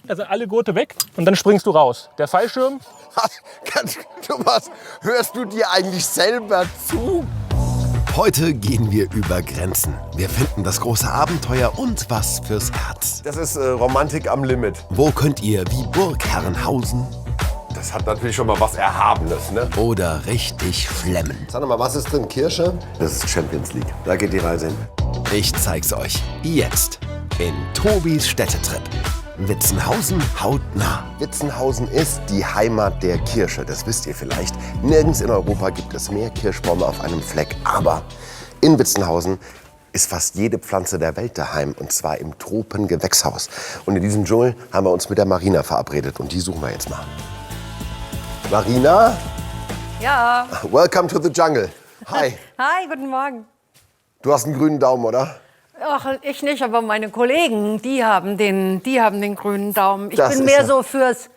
Also alle Gurte weg und dann springst du raus. Der Fallschirm. Was hörst du dir eigentlich selber zu? Heute gehen wir über Grenzen. Wir finden das große Abenteuer und was fürs Herz. Das ist Romantik am Limit. Wo könnt ihr wie Burg Herrenhausen Das hat natürlich schon mal was Erhabenes, ne? oder richtig flemmen? Sag mal, was ist drin? Kirsche? Das ist Champions League. Da geht die Reise hin. Ich zeig's euch jetzt in Tobis Städtetrip. Witzenhausen hautnah. Witzenhausen ist die Heimat der Kirsche, das wisst ihr vielleicht. Nirgends in Europa gibt es mehr Kirschbäume auf einem Fleck. Aber in Witzenhausen ist fast jede Pflanze der Welt daheim, und zwar im Tropengewächshaus. Und in diesem Dschungel haben wir uns mit der Marina verabredet und die suchen wir jetzt mal. Marina, Ja. welcome to the jungle. Hi, Hi, guten Morgen. du hast einen grünen Daumen, oder? Ach, ich nicht, aber meine Kollegen, die haben den grünen Daumen. Ich Das bin ist mehr ja- so fürs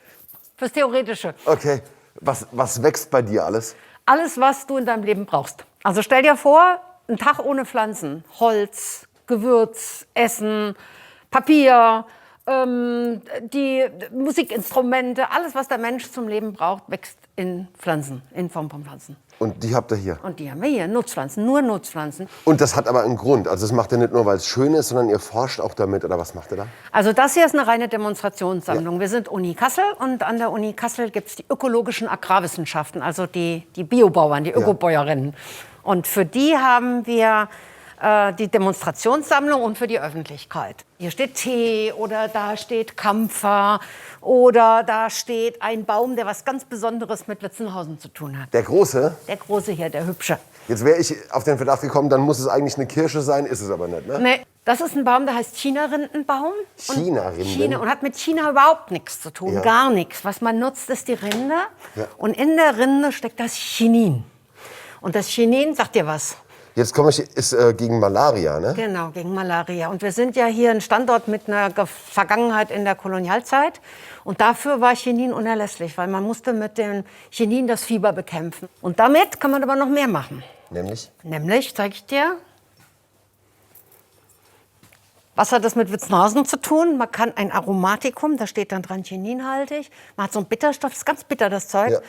Theoretische. Okay, was wächst bei dir alles? Alles, was du in deinem Leben brauchst. Also stell dir vor, ein Tag ohne Pflanzen. Holz, Gewürz, Essen, Papier, die Musikinstrumente, alles, was der Mensch zum Leben braucht, wächst in Pflanzen, in Form von Pflanzen. Und die habt ihr hier. Und die haben wir hier, Nutzpflanzen, nur Nutzpflanzen. Und das hat aber einen Grund. Also das macht ihr nicht nur, weil es schön ist, sondern ihr forscht auch damit. Oder was macht ihr da? Also das hier ist eine reine Demonstrationssammlung. Wir sind Uni Kassel und an der Uni Kassel gibt es die ökologischen Agrarwissenschaften, also die Biobauern, die Ökobäuerinnen. Und für die haben wir die Demonstrationssammlung und für die Öffentlichkeit. Hier steht Tee oder da steht Kampfer oder da steht ein Baum, der was ganz Besonderes mit Witzenhausen zu tun hat. Der große? Der große hier, der hübsche. Jetzt wäre ich auf den Verdacht gekommen, dann muss es eigentlich eine Kirsche sein, ist es aber nicht, ne? Nee, das ist ein Baum, der heißt China-Rindenbaum. Und China-Rinden? China, und hat mit China überhaupt nichts zu tun, Ja. gar nichts. Was man nutzt, ist die Rinde. Ja. Und in der Rinde steckt das Chinin. Und das Chinin, sagt dir was? Jetzt komme ich, ist gegen Malaria, ne? Genau, gegen Malaria. Und wir sind ja hier ein Standort mit einer Vergangenheit in der Kolonialzeit. Und dafür war Chinin unerlässlich, weil man musste mit dem Chinin das Fieber bekämpfen. Und damit kann man aber noch mehr machen. Nämlich? Nämlich, zeige ich dir. Was hat das mit Witzenhausen zu tun? Man kann ein Aromatikum, da steht dann dran chininhaltig. Man hat so einen Bitterstoff, das ist ganz bitter, das Zeug. Ja.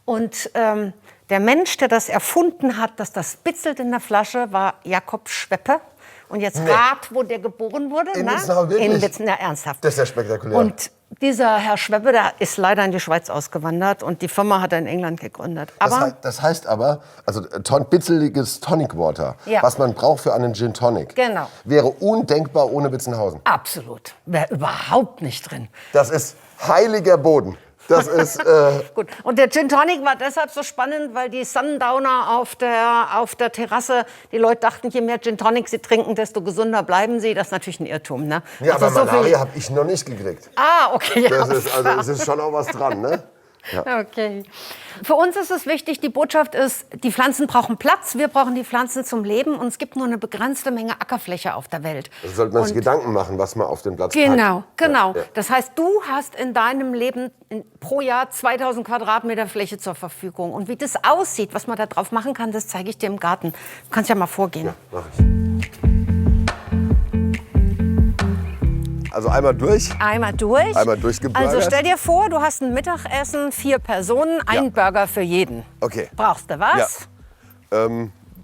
Und der Mensch, der das erfunden hat, dass das bitzelt in der Flasche, war Jakob Schweppe. Und jetzt rat, wo der geboren wurde. In na? Witzenhausen, wirklich? In Witzenhausen, ja, ernsthaft. Das ist ja spektakulär. Und dieser Herr Schweppe, der ist leider in die Schweiz ausgewandert und die Firma hat er in England gegründet. Aber Das heißt aber, also bitzeliges Tonic Water, Ja. was man braucht für einen Gin Tonic, Genau. wäre undenkbar ohne Witzenhausen. absolut, wäre überhaupt nicht drin. Das ist heiliger Boden. Das ist, Gut. Und der Gin Tonic war deshalb so spannend, weil die Sundowner auf der Terrasse, die Leute dachten, je mehr Gin Tonic sie trinken, desto gesünder bleiben sie. Das ist natürlich ein Irrtum. Ne? ja, Also aber so Malaria viel- habe ich noch nicht gekriegt. Ah, okay. Ja, Das ist, also es ist schon auch was dran, ne? okay. Für uns ist es wichtig, die Botschaft ist, die Pflanzen brauchen Platz, wir brauchen die Pflanzen zum Leben und es gibt nur eine begrenzte Menge Ackerfläche auf der Welt. Also sollte man sich Und- Gedanken machen, was man auf den Platz Genau, packt. genau. Ja, ja. Das heißt, du hast in deinem Leben pro Jahr 2000 Quadratmeter Fläche zur Verfügung. Und wie das aussieht, was man da drauf machen kann, das zeige ich dir im Garten. Du kannst ja mal vorgehen. Mach ich. Also einmal durch. Einmal durch. Einmal durchgebürgert. Also stell dir vor, du hast ein Mittagessen, 4 Personen, ein Ja. Burger für jeden. Okay. Brauchst du was?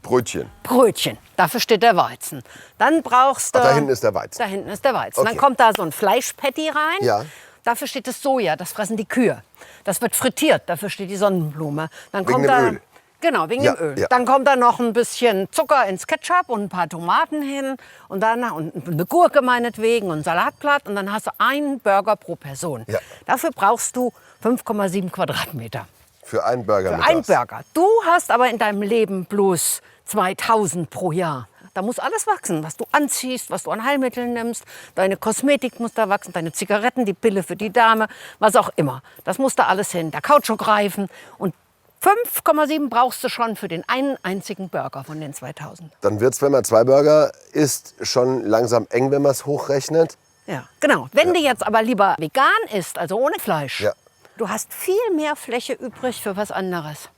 Brötchen. Brötchen. Dafür steht der Weizen. Dann brauchst du... Ach, da hinten ist der Weizen. Da hinten ist der Weizen. Okay. Dann kommt da so ein Fleischpatty rein. Ja. Dafür steht das Soja, das fressen die Kühe. Das wird frittiert, dafür steht die Sonnenblume. Dann Wegen kommt dem da, Öl. Genau, wegen Ja, dem Öl. ja. Dann kommt da noch ein bisschen Zucker ins Ketchup und ein paar Tomaten hin und dann und eine Gurke meinetwegen und ein Salatblatt und dann hast du einen Burger pro Person. Ja. Dafür brauchst du 5,7 Quadratmeter. Für einen Burger Für einen mittags. Burger. Du hast aber in deinem Leben bloß 2000 pro Jahr. Da muss alles wachsen, was du anziehst, was du an Heilmitteln nimmst. Deine Kosmetik muss da wachsen, deine Zigaretten, die Pille für die Dame, was auch immer. Das muss da alles hin. Der Kautschukreifen. Und 5,7 brauchst du schon für den einen einzigen Burger von den 2000. Dann wird es, wenn man 2 Burger isst, schon langsam eng, wenn man es hochrechnet. Ja, genau. Wenn du jetzt aber lieber vegan isst, also ohne Fleisch, Ja. du hast viel mehr Fläche übrig für was anderes.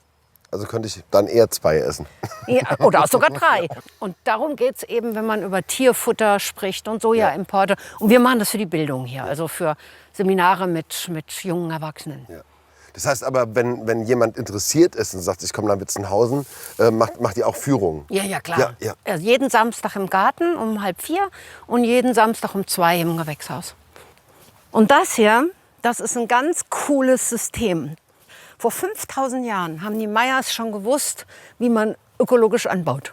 Also könnte ich dann eher 2 essen. Ja, oder sogar 3. Und darum geht es eben, wenn man über Tierfutter spricht und Sojaimporte. Und wir machen das für die Bildung hier, also für Seminare mit jungen Erwachsenen. Ja. Das heißt aber, wenn jemand interessiert ist und sagt, ich komme nach Witzenhausen, macht ihr auch Führungen? Ja, klar. Ja, ja. Also jeden Samstag im Garten um 3:30 und jeden Samstag um 2 im Gewächshaus. Und das hier, das ist ein ganz cooles System. Vor 5000 Jahren haben die Mayas schon gewusst, wie man ökologisch anbaut.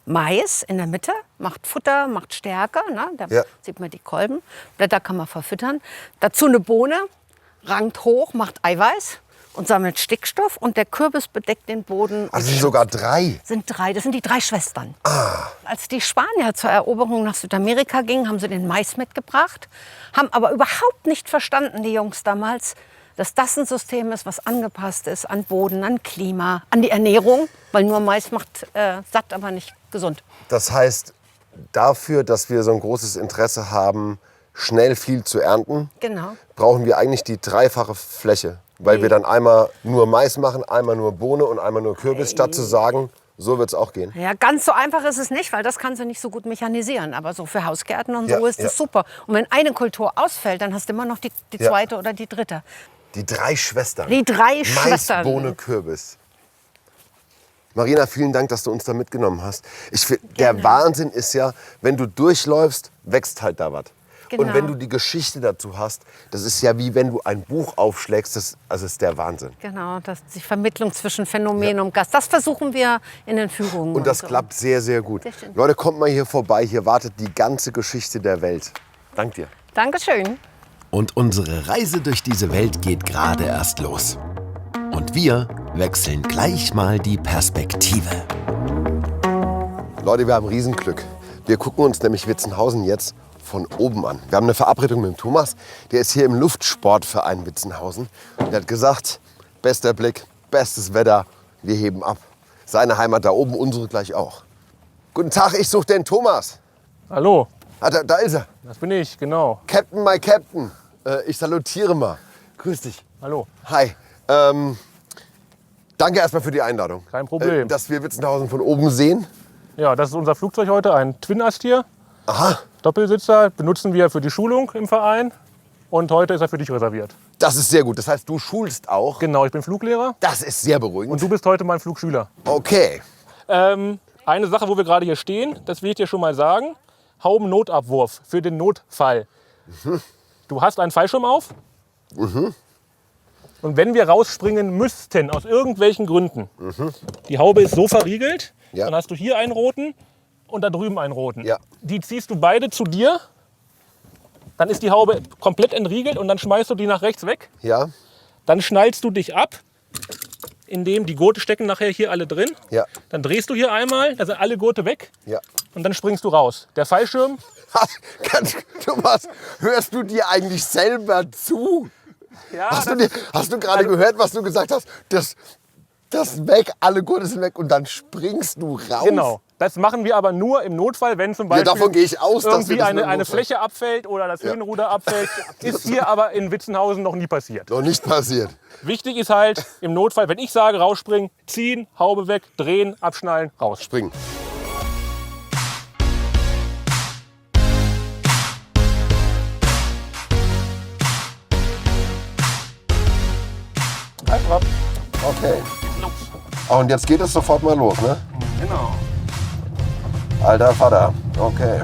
Mais in der Mitte macht Futter, macht Stärke. Ne? Da sieht man die Kolben. Blätter kann man verfüttern. Dazu eine Bohne, rankt hoch, macht Eiweiß und sammelt Stickstoff. Und der Kürbis bedeckt den Boden. Also sind sogar 3? Sind 3. Das sind die 3 Schwestern. Als die Spanier zur Eroberung nach Südamerika gingen, haben sie den Mais mitgebracht. Haben aber überhaupt nicht verstanden, die Jungs damals, dass das ein System ist, was angepasst ist an Boden, an Klima, an die Ernährung. Weil nur Mais macht satt, aber nicht gesund. Das heißt, dafür, dass wir so ein großes Interesse haben, schnell viel zu ernten, brauchen wir eigentlich die 3-fache Fläche. Weil wir dann einmal nur Mais machen, einmal nur Bohne und einmal nur Kürbis, statt zu sagen, so wird es auch gehen. Ja, ganz so einfach ist es nicht, weil das kannst du nicht so gut mechanisieren. Aber so für Hausgärten und so ist es super. Und wenn eine Kultur ausfällt, dann hast du immer noch die zweite oder die dritte. Die 3 Schwestern. Die 3 Schwestern. Mais, Bohne, Kürbis. Marina, vielen Dank, dass du uns da mitgenommen hast. Der Wahnsinn ist ja, wenn du durchläufst, wächst halt da was. Und wenn du die Geschichte dazu hast, das ist ja wie wenn du ein Buch aufschlägst, das ist der Wahnsinn. Genau, die Vermittlung zwischen Phänomen und Gast, das versuchen wir in den Führungen. Und das klappt sehr, sehr gut. Leute, kommt mal hier vorbei, hier wartet die ganze Geschichte der Welt. Dank dir. Dankeschön. Und unsere Reise durch diese Welt geht gerade erst los. Und wir wechseln gleich mal die Perspektive. Leute, wir haben Riesenglück. Wir gucken uns nämlich Witzenhausen jetzt von oben an. Wir haben eine Verabredung mit dem Thomas, der ist hier im Luftsportverein Witzenhausen. Und der hat gesagt, bester Blick, bestes Wetter, wir heben ab. Seine Heimat da oben, unsere gleich auch. Guten Tag, ich suche den Thomas. Hallo, Da ist er. das bin ich, genau. Captain, my Captain. Ich salutiere mal. Grüß dich. Hallo. Hi. Danke erstmal für die Einladung. Kein Problem. Dass wir Witzenhausen von oben sehen. Ja, das ist unser Flugzeug heute, ein Twin-Astier. Aha. Doppelsitzer, benutzen wir für die Schulung im Verein. Und heute ist er für dich reserviert. Das ist sehr gut. Das heißt, du schulst auch. Genau, ich bin Fluglehrer. Das ist sehr beruhigend. Und du bist heute mein Flugschüler. Okay. Eine Sache, wo wir gerade hier stehen, das will ich dir schon mal sagen. Haubennotabwurf für den Notfall. Du hast einen Fallschirm auf. Und wenn wir rausspringen müssten, aus irgendwelchen Gründen, die Haube ist so verriegelt, dann hast du hier einen roten und da drüben einen roten. Ja. Die ziehst du beide zu dir, dann ist die Haube komplett entriegelt und dann schmeißt du die nach rechts weg. Ja. Dann schnallst du dich ab, indem die Gurte stecken nachher hier alle drin. Ja. Dann drehst du hier einmal, da sind alle Gurte weg Ja. und dann springst du raus. Der Fallschirm, Thomas, hörst du dir eigentlich selber zu? ja, Hast du gerade gehört, was du gesagt hast? Das weg, alle Gurte sind weg und dann springst du raus? genau. Das machen wir aber nur im Notfall, wenn zum Beispiel davon gehe ich aus, dass wir irgendwie das nur im eine Notfall- Fläche abfällt oder das Höhenruder abfällt. Ist hier aber in Witzenhausen noch nie passiert. Noch nicht passiert. Wichtig ist halt im Notfall, wenn ich sage rausspringen, ziehen, Haube weg, drehen, abschnallen, raus. Springen. Einfach. Okay. Und jetzt geht es sofort mal los, ne? Genau. Alter Vater. Okay.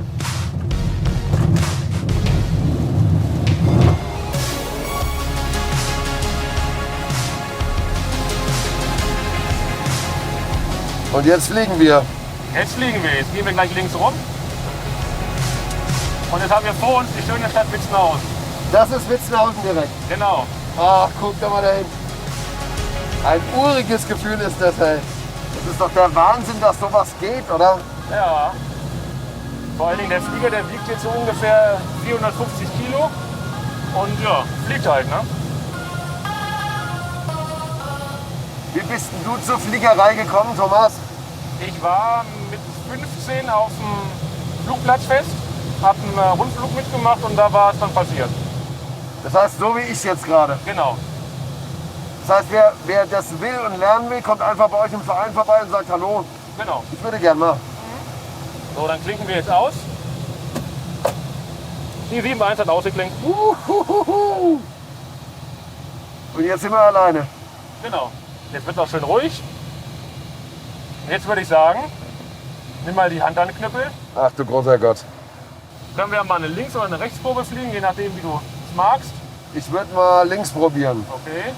Und jetzt fliegen wir. Jetzt fliegen wir. Jetzt gehen wir gleich links rum. Und jetzt haben wir vor uns die schöne Stadt Witzenhausen. Das ist Witzenhausen direkt. Genau. Ach, guck doch mal dahin. Ein uriges Gefühl ist das, ey. Das ist doch der Wahnsinn, dass sowas geht, oder? Ja. Vor allen Dingen der Flieger, der wiegt jetzt so ungefähr 450 Kilo. Und ja, fliegt halt, ne? Wie bist denn du zur Fliegerei gekommen, Thomas? Ich war mit 15 auf dem Flugplatzfest, habe einen Rundflug mitgemacht und da war es dann passiert. Das heißt, so wie ich jetzt gerade. Genau. Das heißt, wer das will und lernen will, kommt einfach bei euch im Verein vorbei und sagt, hallo, Genau. ich würde gern mal. So, dann klinken wir jetzt aus. Die 7.1 hat ausgeklinkt. Und jetzt sind wir alleine. Genau. Jetzt wird es auch schön ruhig. Und jetzt würde ich sagen, nimm mal die Hand an den Knüppel. Ach du großer Gott. Können wir mal eine Links- oder eine Rechtsprobe fliegen, je nachdem, wie du es magst. Ich würde mal links probieren. Okay.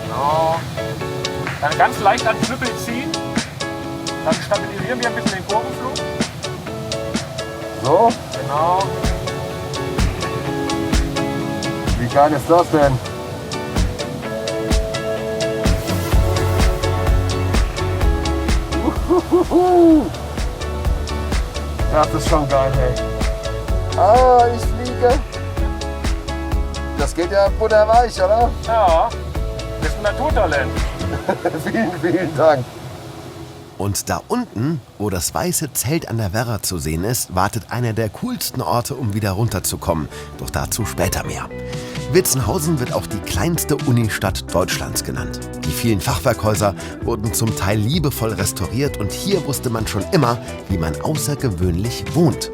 Genau. Dann ganz leicht an den Knüppel ziehen. Dann stabilisieren wir ein bisschen den Kurvenflug. So, Genau. wie geil ist das denn? Das ist schon geil, hey. Ah, ich fliege. Das geht ja butterweich, oder? Ja, bist ein Naturtalent. Vielen Dank. Und da unten, wo das weiße Zelt an der Werra zu sehen ist, wartet einer der coolsten Orte, um wieder runterzukommen. Doch dazu später mehr. Witzenhausen wird auch die kleinste Unistadt Deutschlands genannt. Die vielen Fachwerkhäuser wurden zum Teil liebevoll restauriert und hier wusste man schon immer, wie man außergewöhnlich wohnt.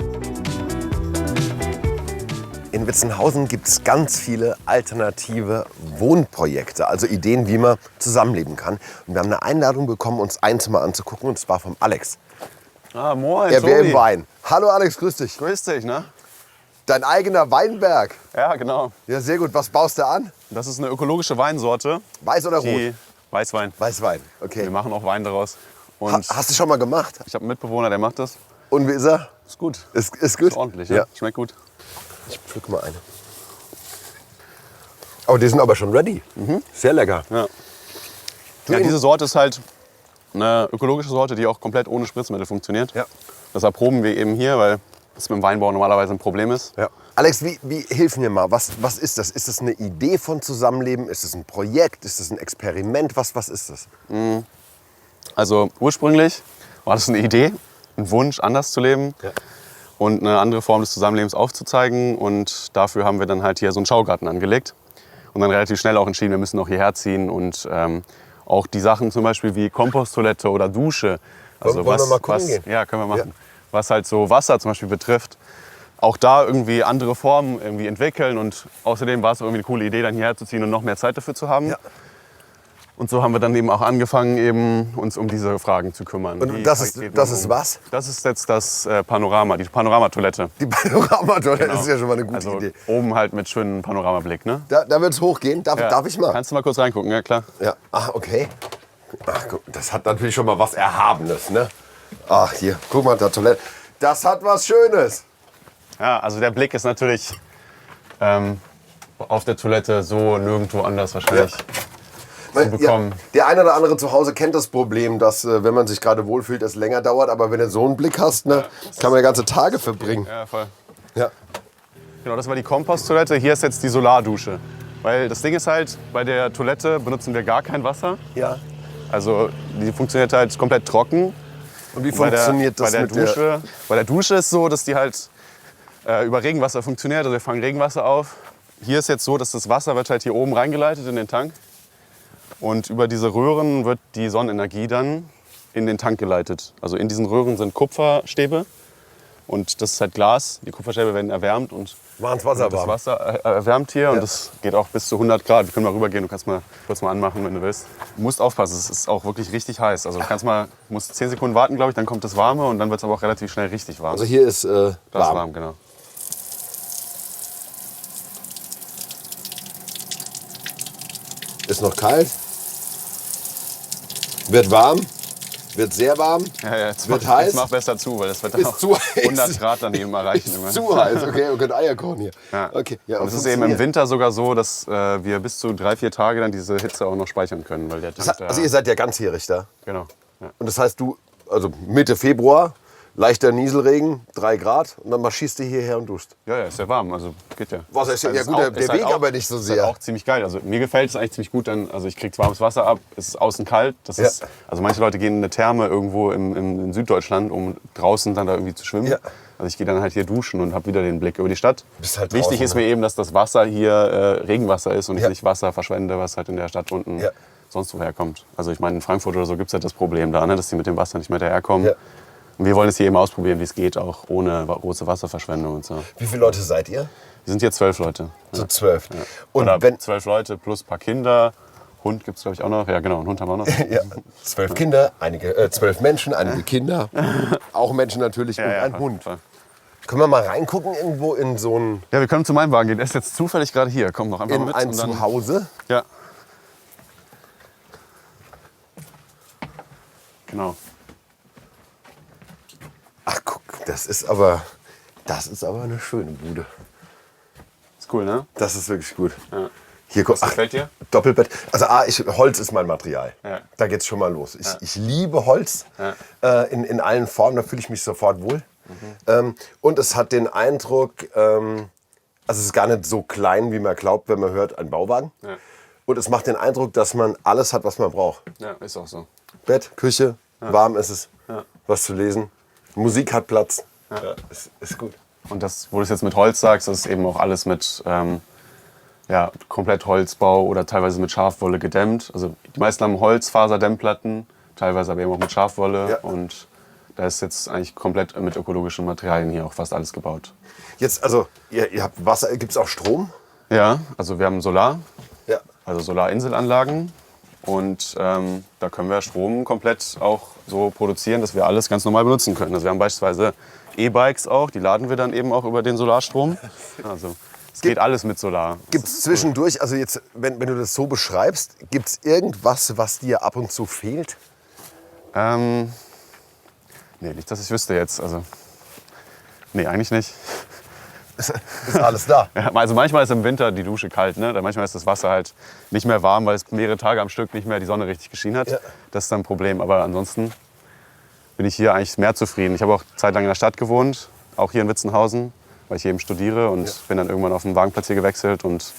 In Witzenhausen gibt es ganz viele alternative Wohnprojekte, also Ideen, wie man zusammenleben kann. Und wir haben eine Einladung bekommen, uns ein Zimmer anzugucken, und zwar vom Alex. Ah, moin, Er wäre Tobi. im Wein. Hallo Alex, grüß dich. Grüß dich, ne? Dein eigener Weinberg. Ja, genau. Ja, sehr gut. Was baust du an? Das ist eine ökologische Weinsorte. Weiß oder Die rot? Weißwein. Weißwein, Wir okay. machen auch Wein daraus. Und Hast du schon mal gemacht? ich habe einen Mitbewohner, der macht das. Und wie ist er? Ist gut. Ist gut? Ist ordentlich, ja. Ja. Schmeckt gut. Ich pflück mal eine. Oh, die sind aber schon ready. Sehr lecker. Ja. Ja, diese Sorte ist halt eine ökologische Sorte, die auch komplett ohne Spritzmittel funktioniert. Ja. Das erproben wir eben hier, weil das mit dem Weinbau normalerweise ein Problem ist. Ja. Alex, hilf mir mal. Was ist das? Ist das eine Idee von Zusammenleben? Ist das ein Projekt? Ist das ein Experiment? Was ist das? Also ursprünglich war das eine Idee, ein Wunsch, anders zu leben. Ja. Und eine andere Form des Zusammenlebens aufzuzeigen. Und dafür haben wir dann halt hier so einen Schaugarten angelegt. Und dann relativ schnell auch entschieden, wir müssen auch hierher ziehen. Und auch die Sachen zum Beispiel wie Komposttoilette oder Dusche. Also Wollen wir mal gucken gehen? Ja, können wir machen. Was halt so Wasser zum Beispiel betrifft. Auch da irgendwie andere Formen irgendwie entwickeln. Und außerdem war es irgendwie eine coole Idee, dann hierher zu ziehen und noch mehr Zeit dafür zu haben. Ja. Und so haben wir dann eben auch angefangen, eben uns um diese Fragen zu kümmern. Und Wie das geht ist man was? Das ist jetzt das Panorama, die Panoramatoilette. Die Panoramatoilette Genau. ist ja schon mal eine gute Also Idee. oben halt mit schönem Panoramablick, ne? Da wird es hochgehen. Darf ich mal? Kannst du mal kurz reingucken, ja klar. Ja. Ach, okay. Ach, guck, das hat natürlich schon mal was Erhabenes, ne? Ach, hier, guck mal, da Toilette. Das hat was Schönes. Ja, also der Blick ist natürlich auf der Toilette so nirgendwo anders wahrscheinlich. bekommen. Ja, der eine oder andere zu Hause kennt das Problem, dass, wenn man sich gerade wohlfühlt, es länger dauert. Aber wenn du so einen Blick hast, ne, kann man ja ganze Tage verbringen. Ja, voll. Ja. Genau, das war die Komposttoilette. Hier ist jetzt die Solardusche. Weil das Ding ist halt, bei der Toilette benutzen wir gar kein Wasser. Ja. Also die funktioniert halt komplett trocken. Und wie funktioniert das bei der mit der... Dusche? Bei der Dusche ist so, dass die halt über Regenwasser funktioniert. Also wir fangen Regenwasser auf. Hier ist jetzt so, dass das Wasser wird halt hier oben reingeleitet in den Tank. Und über diese Röhren wird die Sonnenenergie dann in den Tank geleitet. Also in diesen Röhren sind Kupferstäbe. Und das ist halt Glas. Die Kupferstäbe werden erwärmt und Machen's Wasser das warm. Wasser erwärmt hier. Und das geht auch bis zu 100 Grad. Wir können mal rübergehen. Du kannst mal kurz mal anmachen, wenn du willst. Du musst aufpassen, es ist auch wirklich richtig heiß. Also du musst 10 Sekunden warten, glaube ich, dann kommt das Warme. Und dann wird es aber auch relativ schnell richtig warm. Also hier ist das ist warm. warm, genau. Ist noch kalt. Wird warm. Wird sehr warm. Ja, jetzt Wird mach, heiß? Jetzt mach besser zu, weil das wird dann Ist auch zu heiß. 100 Grad daneben erreichen. Ist immer. zu heiß. Okay, wir können Eier kochen hier. Ja. Okay. Ja, Und es ist eben im Winter sogar so, dass wir bis zu 3-4 Tage dann diese Hitze auch noch speichern können. Weil der Tank Also ihr seid ja ganzjährig da. genau. Ja. Und das heißt, also Mitte Februar, leichter Nieselregen, 3 Grad. Und dann marschierst du hierher und duschst. Ja, ist ja warm, also geht ja. Wasser ist ja Also gut, ist der halt Weg auch, aber nicht so ist sehr. halt auch ziemlich geil. Also mir gefällt es eigentlich ziemlich gut, also ich kriege warmes Wasser ab, es ist außen kalt. Das ist, also manche Leute gehen in eine Therme irgendwo in Süddeutschland, um draußen dann da irgendwie zu schwimmen. Ja. Also ich gehe dann halt hier duschen und habe wieder den Blick über die Stadt. Bist halt Wichtig draußen, ist mir eben, dass das Wasser hier Regenwasser ist und ich Ja. nicht Wasser verschwende, was halt in der Stadt unten Ja. sonst woher kommt. Also ich meine, in Frankfurt oder so gibt es halt das Problem da, ne, dass die mit dem Wasser nicht mehr daherkommen. Ja. Und wir wollen es hier eben ausprobieren, wie es geht, auch ohne große Wasserverschwendung und so. Wie viele Leute seid ihr? Wir sind hier 12 Leute. So 12. Und Oder wenn 12 Leute plus ein paar Kinder. Hund gibt es, glaube ich, auch noch. Ja, genau, einen Hund haben wir auch noch. ja, 12 Kinder, 12 Menschen, einige Kinder, auch Menschen natürlich und ein voll, Hund. voll. Können wir mal reingucken irgendwo in so ein, Ja, wir können zu meinem Wagen gehen. Der ist jetzt zufällig gerade hier. Komm noch einfach in mit. ein und dann, Zuhause? ja. Genau. Ach guck, das ist aber eine schöne Bude. Ist cool, ne? Das ist wirklich gut. Ja. Hier guck, Was gefällt dir? Doppelbett. Also Holz ist mein Material. Ja. Da geht's schon mal los. Ich liebe Holz in allen Formen, da fühle ich mich sofort wohl. Und es hat den Eindruck, also es ist gar nicht so klein, wie man glaubt, wenn man hört, ein Bauwagen. Ja. Und es macht den Eindruck, dass man alles hat, was man braucht. Ja, ist auch so. Bett, Küche, warm ist es, was zu lesen. Musik hat Platz. Ja, ist gut. Und das, wo du es jetzt mit Holz sagst, das ist eben auch alles mit ja, komplett Holzbau oder teilweise mit Schafwolle gedämmt. Also die meisten haben Holzfaserdämmplatten, teilweise aber eben auch mit Schafwolle. Ja. Und da ist jetzt eigentlich komplett mit ökologischen Materialien hier auch fast alles gebaut. Jetzt, also, ihr habt Wasser, gibt es auch Strom? Ja, also wir haben Solar, Ja. also Solarinselanlagen. Und da können wir Strom komplett auch so produzieren, dass wir alles ganz normal benutzen können. Also wir haben beispielsweise E-Bikes auch, die laden wir dann eben auch über den Solarstrom. Also es geht alles mit Solar. Gibt es zwischendurch, also jetzt, wenn du das so beschreibst, gibt es irgendwas, was dir ab und zu fehlt? Nee, nicht, dass ich wüsste jetzt. Also, nee, eigentlich nicht. Ist alles da. Ja, also manchmal ist im Winter die Dusche kalt, ne? Manchmal ist das Wasser halt nicht mehr warm, weil es mehrere Tage am Stück nicht mehr die Sonne richtig geschienen hat. Ja. Das ist dann ein Problem. Aber ansonsten bin ich hier eigentlich mehr zufrieden. Ich habe auch zeitlang in der Stadt gewohnt, auch hier in Witzenhausen, weil ich hier eben studiere und bin dann irgendwann auf den Wagenplatz hier gewechselt. Und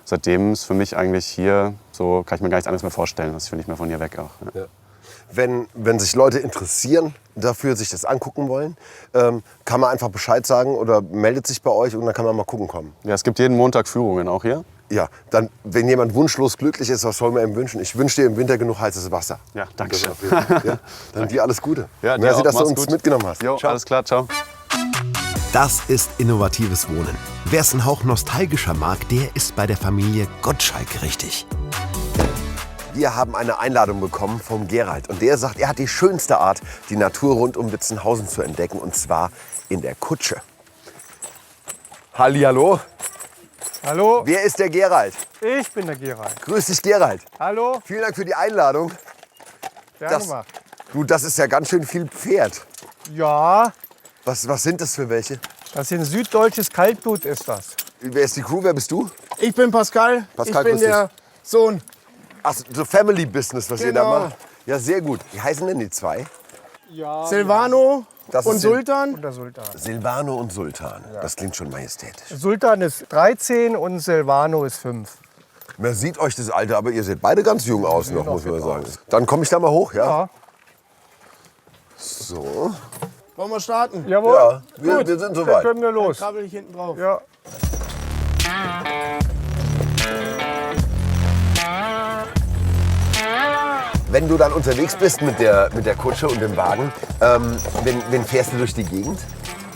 seitdem ist für mich eigentlich hier, so kann ich mir gar nichts anderes mehr vorstellen. Also ich will nicht mehr von hier weg auch. Ja. Ja. Wenn sich Leute interessieren dafür, sich das angucken wollen, kann man einfach Bescheid sagen oder meldet sich bei euch und dann kann man mal gucken kommen. Ja, es gibt jeden Montag Führungen auch hier. Ja, dann, wenn jemand wunschlos glücklich ist, was soll man ihm wünschen? Ich wünsche dir im Winter genug heißes Wasser. Ja, danke schön. Ja, dann dir alles Gute. Ja, dir Merci, auch. dass du Mach's uns gut. mitgenommen hast. Jo, Ciao. alles klar, ciao. Das ist innovatives Wohnen. Wer es einen Hauch nostalgischer mag, der ist bei der Familie Gottschalk richtig. Wir haben eine Einladung bekommen vom Gerald und der sagt, er hat die schönste Art, die Natur rund um Witzenhausen zu entdecken, und zwar in der Kutsche. Hallihallo, Hallo, wer ist der Gerald? ich bin der Gerald. Grüß dich, Gerald. Hallo, Vielen Dank für die Einladung. gerne Das, gemacht. du, das ist ja ganz schön viel Pferd. Ja, Was sind das für welche? das ist ein süddeutsches Kaltblut ist das. Wer ist die Crew? Wer bist du? Ich bin Pascal. Pascal, ich bin grüß der Sohn. Ach, so Family Business, was ihr da Genau. macht. Ja, sehr gut. Wie heißen denn die zwei? Ja, Silvano Das und ist Sultan. der Sultan. Silvano und Sultan. Das klingt schon majestätisch. Sultan ist 13 und Silvano ist 5. Man sieht euch das Alter, aber ihr seht beide ganz jung aus noch, muss man sagen. Dann komme ich da mal hoch, ja? Ja. So. Wollen wir starten? Jawohl. Ja, wir sind Dann soweit. können wir los. Krabbel ich hinten drauf. Ja. Wenn du dann unterwegs bist mit der Kutsche und dem Wagen, wen fährst du durch die Gegend?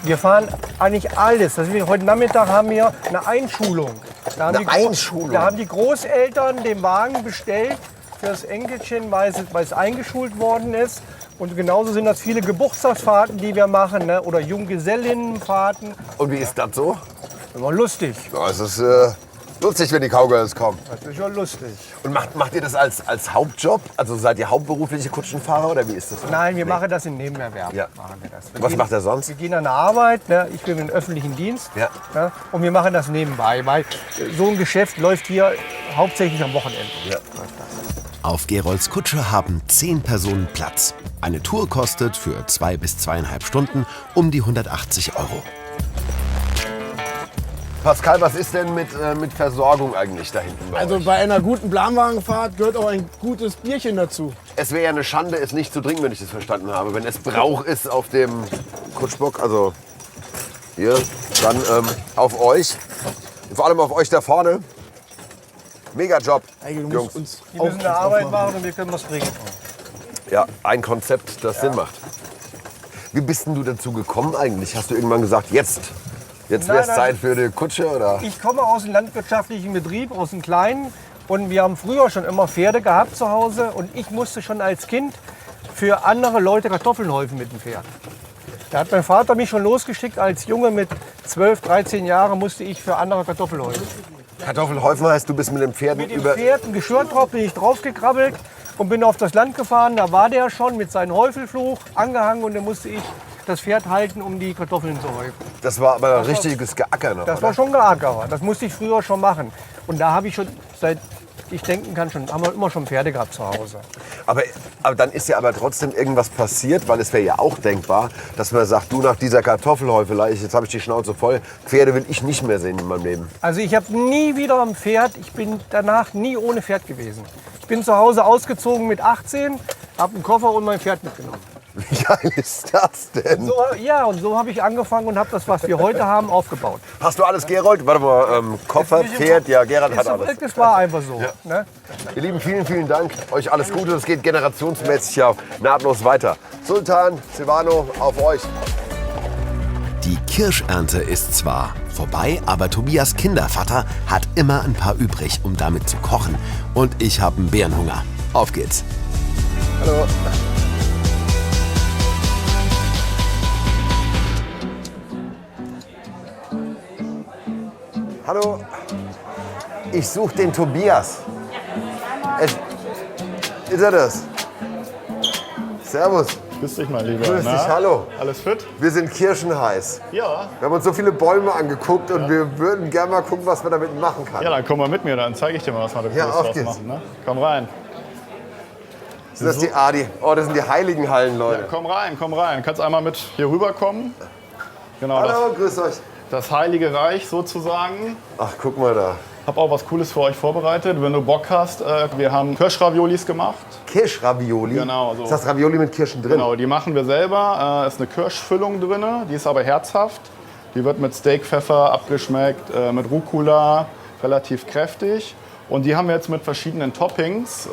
Wir fahren eigentlich alles. Heute Nachmittag haben wir eine Einschulung. Da haben Eine Einschulung? Da haben die Großeltern den Wagen bestellt für das Enkelchen, weil es eingeschult worden ist. Und genauso sind das viele Geburtstagsfahrten, die wir machen, ne? Oder Junggesellinnenfahrten. Und wie ist das so? Immer lustig. Ja, es ist lustig, wenn die Cowgirls kommen. Das ist schon lustig. Und macht ihr das als Hauptjob? Also seid ihr hauptberufliche Kutschenfahrer oder wie ist das? Nein, wir machen das in Nebenerwerb. Ja. Machen wir das. Was macht er sonst? Wir gehen an der Arbeit, ne? Ich bin im öffentlichen Dienst. Ja. Ne? Und wir machen das nebenbei, weil so ein Geschäft läuft hier hauptsächlich am Wochenende. Ja. Auf Gerolds Kutsche haben 10 Personen Platz. Eine Tour kostet für 2 bis 2,5 Stunden um die 180 €. Pascal, was ist denn mit Versorgung eigentlich da hinten bei Also euch? bei einer guten Planwagenfahrt gehört auch ein gutes Bierchen dazu. Es wäre ja eine Schande, es nicht zu trinken, wenn ich das verstanden habe. Wenn es Brauch ist auf dem Kutschbock, also Hier, dann auf euch. Und vor allem auf euch da vorne. Mega Job, Ey, du Jungs. musst uns Die müssen eine Arbeit machen und wir können was bringen. Ja, ein Konzept, das Sinn macht. Wie bist denn du dazu gekommen eigentlich? Hast du irgendwann gesagt, jetzt wäre es Nein, Zeit für die Kutsche? Oder? Ich komme aus einem landwirtschaftlichen Betrieb, aus einem kleinen. Und wir haben früher schon immer Pferde gehabt zu Hause. Und ich musste schon als Kind für andere Leute Kartoffeln häufen mit dem Pferd. Da hat mein Vater mich schon losgeschickt. Als Junge mit 12, 13 Jahren musste ich für andere Kartoffeln häufen. Kartoffelhäufen heißt, du bist mit den Pferden Mit dem über... Pferd, ein Geschirr drauf, bin ich draufgekrabbelt und bin auf das Land gefahren. Da war der schon mit seinem Häufelfluch angehangen und dann musste ich das Pferd halten, um die Kartoffeln zu häufen. Das war aber ein richtiges Geacker noch, Das oder? war schon Geackerer. Das musste ich früher schon machen. Und da habe ich schon, seit ich denken kann, haben wir immer schon Pferde gehabt zu Hause. Aber dann ist ja aber trotzdem irgendwas passiert, weil es wäre ja auch denkbar, dass man sagt, du nach dieser Kartoffelhäufelei, jetzt habe ich die Schnauze voll, Pferde will ich nicht mehr sehen in meinem Leben. Also ich habe nie wieder ein Pferd, ich bin danach nie ohne Pferd gewesen. Ich bin zu Hause ausgezogen mit 18, habe einen Koffer und mein Pferd mitgenommen. Wie geil ist das denn? So, ja, und so habe ich angefangen und habe das, was wir heute haben, aufgebaut. Hast du alles, Gerold? Warte mal, Koffer, Pferd, ja, Gerald hat alles. Das war einfach so. Ne? Ihr Lieben, vielen, vielen Dank. Euch alles Gute. Das geht generationsmäßig ja nahtlos weiter. Sultan, Silvano, auf euch. Die Kirschernte ist zwar vorbei, aber Tobias Kindervater hat immer ein paar übrig, um damit zu kochen. Und ich habe einen Bärenhunger. Auf geht's. Hallo. Hallo. Ich suche den Tobias. Ist er das? Servus. Grüß dich, mein Lieber. Grüß dich, hallo. Alles fit? Wir sind kirschenheiß. Ja. Wir haben uns so viele Bäume angeguckt und wir würden gerne mal gucken, was man damit machen kann. Ja, dann komm mal mit mir, dann zeige ich dir mal, was wir da Ja, Cooles auf draus geht's. machen. Ne? Komm rein. Sind das die das sind die Heiligenhallen, Leute. Komm rein, komm rein. Kannst einmal mit hier rüberkommen. Genau, Hallo, grüß euch. das Heilige Reich sozusagen. Ach, guck mal da. Hab auch was Cooles für euch vorbereitet, wenn du Bock hast. Wir haben Kirschraviolis gemacht. Kirschravioli. Genau, so. Ist das Ravioli mit Kirschen drin? Genau, die machen wir selber. Ist eine Kirschfüllung drin, die ist aber herzhaft. Die wird mit Steakpfeffer abgeschmeckt, mit Rucola, relativ kräftig. Und die haben wir jetzt mit verschiedenen Toppings.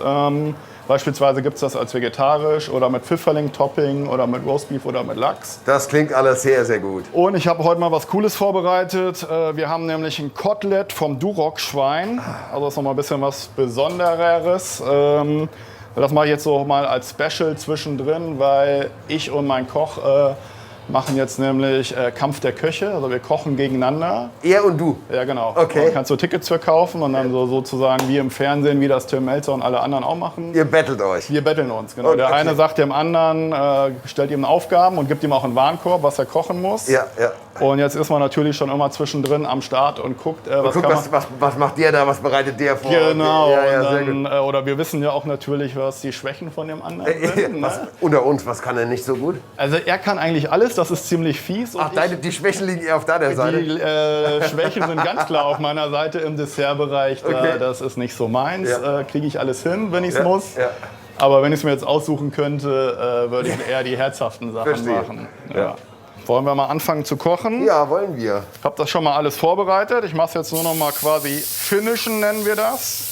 Beispielsweise gibt es das als vegetarisch oder mit Pfifferling-Topping oder mit Roastbeef oder mit Lachs. Das klingt alles sehr, sehr gut. Und ich habe heute mal was Cooles vorbereitet. Wir haben nämlich ein Kotelett vom Duroc-Schwein. Also das ist noch mal ein bisschen was Besondereres. Das mache ich jetzt so mal als Special zwischendrin, weil ich und mein Koch machen jetzt nämlich Kampf der Köche. Also wir kochen gegeneinander. Er und du? Ja, genau. Okay. Und kannst du Tickets für kaufen und dann so sozusagen wie im Fernsehen, wie das Tim Melzer und alle anderen auch machen. Ihr bettelt euch. Wir betteln uns, genau. Okay. Der eine sagt dem anderen, stellt ihm Aufgaben und gibt ihm auch einen Warenkorb, was er kochen muss. Ja, ja. Und jetzt ist man natürlich schon immer zwischendrin am Start und guckt, was Guck, kann man... was macht der da, was bereitet der vor? Genau, Ja, ja, und sehr dann, gut. oder wir wissen ja auch natürlich, was die Schwächen von dem anderen sind. Was, Ne? unter uns, was kann er nicht so gut? Also er kann eigentlich alles, das ist ziemlich fies. Und Ach, die Schwächen liegen eher auf deiner Seite? die Schwächen sind ganz klar auf meiner Seite im Dessertbereich. Okay. Das ist nicht so meins. Ja. Kriege ich alles hin, wenn ich es Ja, muss. ja. Aber wenn ich es mir jetzt aussuchen könnte, würde ich eher die herzhaften Sachen Verstehe. machen. Ja. Wollen wir mal anfangen zu kochen? Ja, wollen wir. Ich habe das schon mal alles vorbereitet. Ich mache es jetzt nur noch mal quasi finishen, nennen wir das.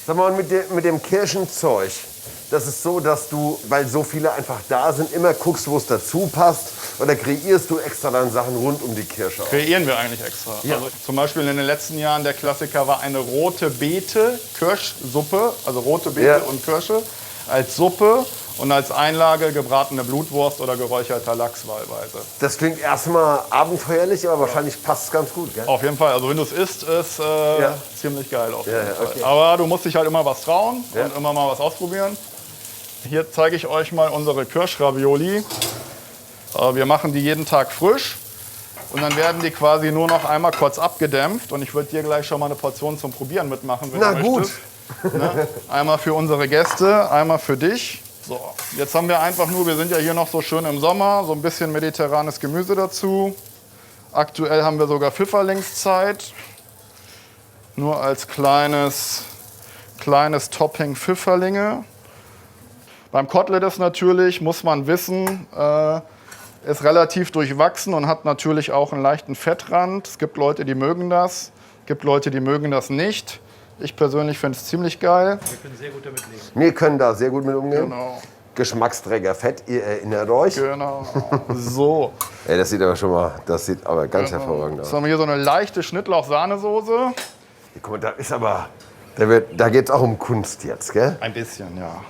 Sag mal, mit dem Kirschenzeug, das ist so, dass du, weil so viele einfach da sind, immer guckst, wo es dazu passt. Oder kreierst du extra dann Sachen rund um die Kirsche auf? Kreieren wir eigentlich extra. Also zum Beispiel in den letzten Jahren der Klassiker war eine rote Beete Kirschsuppe, also rote Beete Ja. und Kirsche als Suppe und als Einlage gebratene Blutwurst oder geräucherter Lachs wahlweise. Das klingt erstmal abenteuerlich, aber wahrscheinlich passt es ganz gut, gell? Auf jeden Fall, also wenn du es isst, ist ziemlich geil auf jeden ja, Fall. okay. Aber du musst dich halt immer was trauen Ja. und immer mal was ausprobieren. Hier zeige ich euch mal unsere Kirschravioli. Wir machen die jeden Tag frisch und dann werden die quasi nur noch einmal kurz abgedämpft und ich würde dir gleich schon mal eine Portion zum Probieren mitmachen, wenn Na du gut. möchtest. Ne? Einmal für unsere Gäste, einmal für dich. So, jetzt haben wir einfach nur, wir sind ja hier noch so schön im Sommer, so ein bisschen mediterranes Gemüse dazu. Aktuell haben wir sogar Pfifferlingszeit. Nur als kleines Topping Pfifferlinge. Beim Kotelett ist natürlich, muss man wissen, Ist relativ durchwachsen und hat natürlich auch einen leichten Fettrand. Es gibt Leute, die mögen das. Es gibt Leute, die mögen das nicht. Ich persönlich finde es ziemlich geil. Wir können da sehr gut mit umgehen. Genau. Geschmacksträger Fett, ihr erinnert euch. Genau. So. Ey, das sieht aber schon mal, das sieht aber ganz hervorragend Jetzt aus. haben wir hier so eine leichte Schnittlauch-Sahnesoße. Guck mal, da ist aber, da geht es auch um Kunst jetzt, gell? Ein bisschen, ja.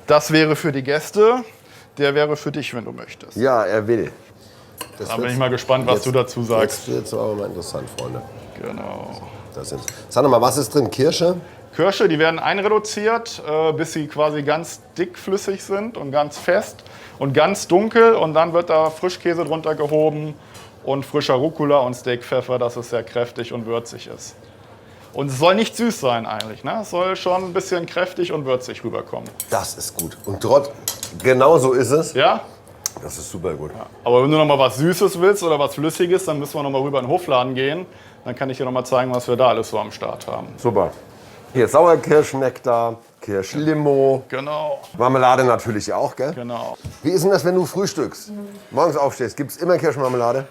Das wäre für die Gäste. Der wäre für dich, wenn du möchtest. Ja, er will. Das Da bin wird's- ich mal gespannt, was du dazu sagst. Jetzt wird es aber mal interessant, Freunde. Genau. Das sind's. Sag noch mal, was ist drin? Kirsche? Kirsche, die werden einreduziert, bis sie quasi ganz dickflüssig sind und ganz fest und ganz dunkel. Und dann wird da Frischkäse drunter gehoben und frischer Rucola und Steakpfeffer, dass es sehr kräftig und würzig ist. Und es soll nicht süß sein eigentlich, ne? Es soll schon ein bisschen kräftig und würzig rüberkommen. Das ist gut. Und trotz, genau so ist es. Ja? Das ist super gut. Aber wenn du noch mal was Süßes willst oder was Flüssiges, dann müssen wir noch mal rüber in den Hofladen gehen. Dann kann ich dir noch mal zeigen, was wir da alles so am Start haben. Super. Hier Sauerkirschnektar, Kirschlimo, Genau, Marmelade natürlich auch, gell? genau. Wie ist denn das, wenn du frühstückst? Morgens aufstehst, gibt es immer Kirschmarmelade?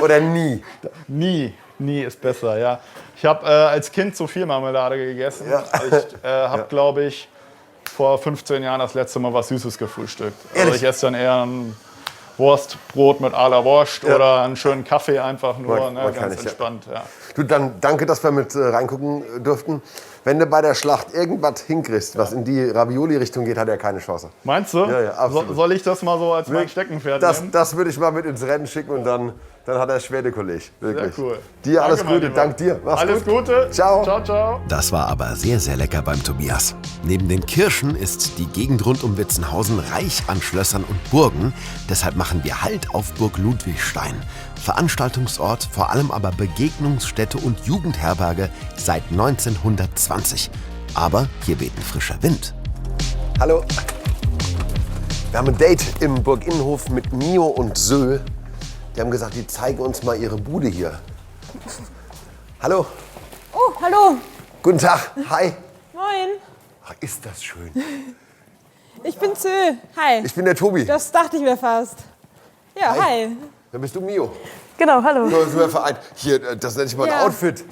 Oder nie? Nie ist besser, ja. Ich habe als Kind zu viel Marmelade gegessen. Ja. Ich habe, glaube ich, vor 15 Jahren das letzte Mal was Süßes gefrühstückt. Also Ehrlich? ich esse dann eher ein Wurstbrot mit à la Wurst oder einen schönen Kaffee einfach nur, Man kann ganz nicht, ja. entspannt. Ja. Du, dann danke, dass wir mit reingucken durften. Wenn du bei der Schlacht irgendwas hinkriegst, was in die Ravioli-Richtung geht, hat er keine Chance. Meinst du? Ja, ja, absolut. Soll ich das mal so als mein Steckenpferd nehmen? Das würde ich mal mit ins Rennen schicken und dann hat er Schwerdekolleg. Wirklich. Sehr cool. Dir alles Danke, mein Gute, Lieber. dank dir. Mach's Alles gut. Gute. Ciao. Ciao, ciao. Das war aber sehr, sehr lecker beim Tobias. Neben den Kirschen ist die Gegend rund um Witzenhausen reich an Schlössern und Burgen. Deshalb machen wir Halt auf Burg Ludwigstein. Veranstaltungsort, vor allem aber Begegnungsstätte und Jugendherberge seit 1920. Aber hier weht ein frischer Wind. Hallo. Wir haben ein Date im Burginnenhof mit Mio und Söhl. Die haben gesagt, die zeigen uns mal ihre Bude hier. Hallo. Oh, hallo. Guten Tag. Hi. Moin. Ach, ist das schön. Ich bin Zö. Hi. Ich bin der Tobi. Das dachte ich mir fast. Ja, hi. Dann bist du Mio. Genau, hallo. So sind wir vereint. Hier, das nenne ich mal ein Ja. Outfit.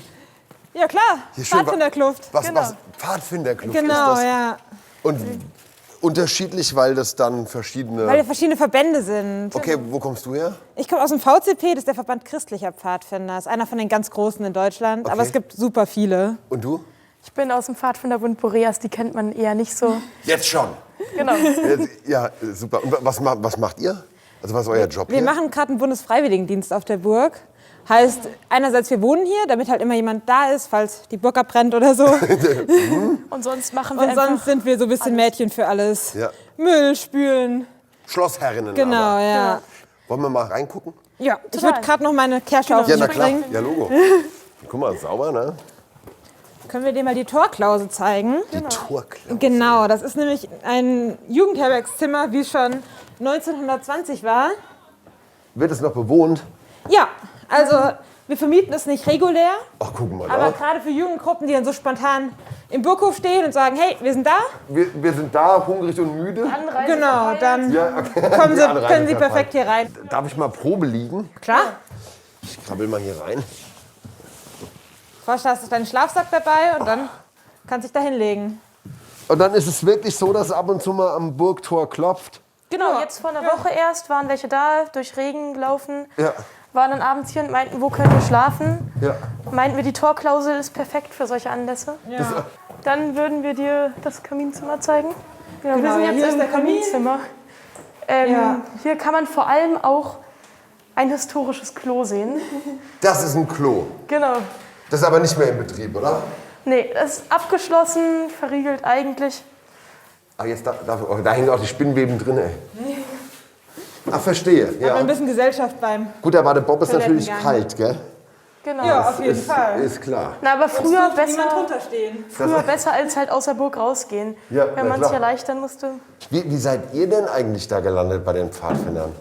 Ja, klar. Hier schön Pfadfinderkluft. Was, Genau. was Pfadfinderkluft Genau, ist das? ja. Und unterschiedlich, weil das dann verschiedene... Weil wir verschiedene Verbände sind. Okay, wo kommst du her? Ich komme aus dem VCP, das ist der Verband christlicher Pfadfinder. Das ist einer von den ganz großen in Deutschland. Aber Okay. es gibt super viele. Und du? Ich bin aus dem Pfadfinderbund Boreas, die kennt man eher nicht so. Jetzt schon. Genau. Ja, super. Und was macht ihr? Also was ist euer Job Wir hier? machen gerade einen Bundesfreiwilligendienst auf der Burg. Heißt, einerseits wir wohnen hier, damit halt immer jemand da ist, falls die Burg abbrennt oder so. Und sonst machen wir Und sonst einfach sind wir so ein bisschen Mädchen für alles. Ja. Müll spülen. Schlossherrinnen. Genau, aber. ja. Wollen wir mal reingucken? Ja, ich würde gerade noch meine Kirsche auf Ja, den na Tisch klar. bringen. Ja, Logo. Guck mal, sauber, ne? Können wir dir mal die Torklause zeigen? Die Torklappe. Genau, das ist nämlich ein Jugendherbergszimmer, wie es schon 1920 war. Wird es noch bewohnt? Ja, also wir vermieten es nicht regulär, Ach, guck mal aber da. gerade für Jugendgruppen, die dann so spontan im Burghof stehen und sagen, hey, wir sind da, Wir sind da, hungrig und müde. genau, dann Ja, okay. kommen Die Sie, Anreise können Sie verfallen. perfekt hier rein. Darf ich mal Probe liegen? Klar, Ich krabbel mal hier rein. Vorstell, hast du deinen Schlafsack dabei und dann kannst dich da hinlegen. Und dann ist es wirklich so, dass es ab und zu mal am Burgtor klopft. Genau, jetzt vor einer Woche erst waren welche da, durch Regen gelaufen, Ja, waren dann abends hier und meinten, wo können wir schlafen? ja. Meinten wir, die Torklausel ist perfekt für solche Anlässe. Ja. Dann würden wir dir das Kaminzimmer zeigen. Genau, wir Genau, sind ja, jetzt hier ist im der Kamin. Kaminzimmer. Ja. Hier kann man vor allem auch ein historisches Klo sehen. Das ist ein Klo. Genau. Das ist aber nicht mehr in Betrieb, oder? Nee, das ist abgeschlossen, verriegelt eigentlich. Ah, jetzt da hängen auch die Spinnweben drin, ey. Ach, verstehe. Aber Ja. ein bisschen Gesellschaft beim. Gut, aber der Bob ist natürlich Toilettengang. kalt, gell? Genau. Ja, auf jeden Fall. Ist klar. Na, aber früher Niemand besser, drunter stehen. besser als halt aus der Burg rausgehen. Ja, na wenn man sich klar. erleichtern musste. Wie seid ihr denn eigentlich da gelandet bei den Pfadfindern?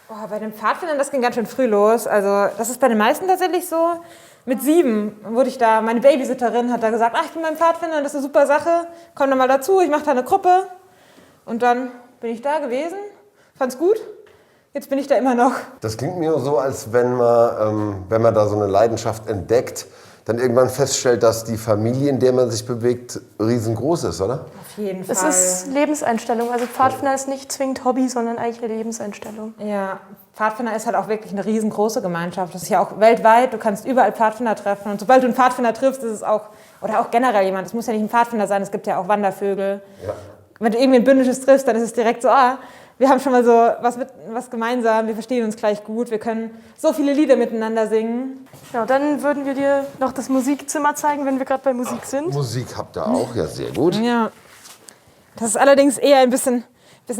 Oh, bei den Pfadfindern, das ging ganz schön früh los. Also das ist bei den meisten tatsächlich so. Mit 7 wurde ich da, meine Babysitterin hat da gesagt, ach, ich bin beim Pfadfinder, das ist eine super Sache, komm doch mal dazu, ich mache da eine Gruppe. Und dann bin ich da gewesen, fand's gut. jetzt bin ich da immer noch. Das klingt mir so, als wenn man da so eine Leidenschaft entdeckt, dann irgendwann feststellt, dass die Familie, in der man sich bewegt, riesengroß ist, oder? Auf jeden Fall. Es ist Lebenseinstellung. Also Pfadfinder ist nicht zwingend Hobby, sondern eigentlich eine Lebenseinstellung. Ja, Pfadfinder ist halt auch wirklich eine riesengroße Gemeinschaft. Das ist ja auch weltweit, du kannst überall Pfadfinder treffen. Und sobald du einen Pfadfinder triffst, ist es auch, oder auch generell jemand, es muss ja nicht ein Pfadfinder sein, es gibt ja auch Wandervögel. Ja. Wenn du irgendwie ein Bündnisches triffst, dann ist es direkt so, wir haben schon mal so was gemeinsam, wir verstehen uns gleich gut, wir können so viele Lieder miteinander singen. Ja, dann würden wir dir noch das Musikzimmer zeigen, wenn wir gerade bei Musik sind. Musik habt ihr auch, ja, sehr gut. Ja, das ist allerdings eher ein bisschen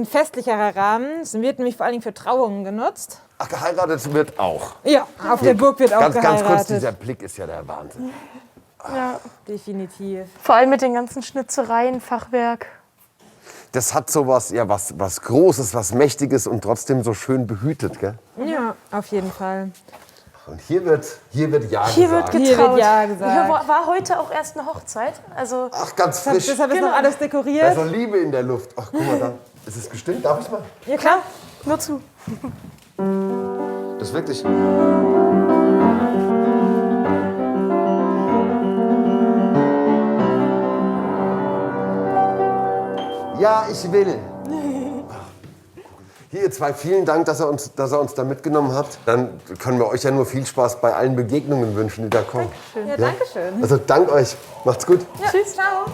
festlicherer Rahmen. Es wird nämlich vor allen Dingen für Trauungen genutzt. Ach, geheiratet wird auch. Ja, auf der Burg wird auch geheiratet. Ganz kurz, dieser Blick ist ja der Wahnsinn. Ja, definitiv. Vor allem mit den ganzen Schnitzereien, Fachwerk. Das hat so was Großes, was Mächtiges und trotzdem so schön behütet, gell? Ja, auf jeden Fall. Und hier wird Ja gesagt. Hier wird getraut. Hier wird Ja gesagt. Hier war heute auch erst eine Hochzeit. Also Ach, ganz frisch. Deshalb ist noch alles dekoriert. Da ist noch Liebe in der Luft. Ach, guck mal da. Ist es gestimmt? Darf ich mal? Ja, klar. Nur zu. Das ist wirklich... Ja, ich will. Hier, ihr zwei, vielen Dank, dass ihr uns da mitgenommen habt. Dann können wir euch ja nur viel Spaß bei allen Begegnungen wünschen, die da kommen. Ja, danke schön. Also dank euch. Macht's gut. Ja, tschüss. Ciao.